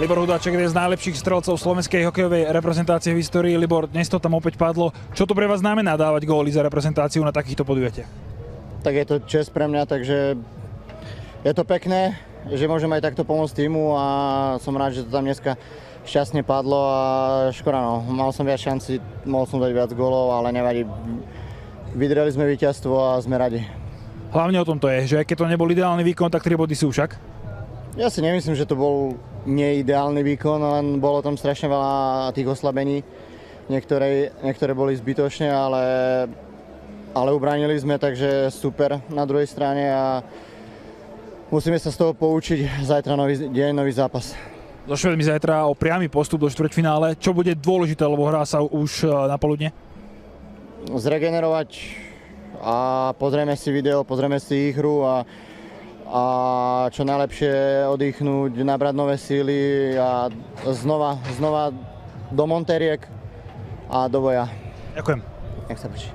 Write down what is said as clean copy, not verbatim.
Libor Hudáček je z najlepších strelcov slovenskej hokejovej reprezentácie v histórii. Libor, dnes to tam opäť padlo. Čo to pre vás znamená dávať góly za reprezentáciu na takýchto podujatiach? Tak je to čest pre mňa, takže je to pekné, že môžem aj takto pomôcť týmu a som rád, že to tam dneska šťastne padlo a škoda, no. Mal som viac šanci, mohol som dať viac gólov, ale nevadí. Vydreli sme víťazstvo a sme radi. Hlavne o tom to je, že aj keď to nebol ideálny výkon, tak 3 body sú však. Ja si nemyslím, že to bol neideálny výkon, len bolo tam strašne veľa tých oslabení. Niektoré boli zbytočné, ale ubránili sme, takže super na druhej strane a musíme sa z toho poučiť. Zajtra nový deň, nový zápas. So Švédmi zajtra o priamy postup do štvrťfinále. Čo bude dôležité, lebo hrá sa už na poludne? Zregenerovať a pozrieme si video, pozrieme si ich hru a čo najlepšie oddychnúť, nabrať nové síly a znova do monteriek a do boja. Ďakujem. Nech sa páči.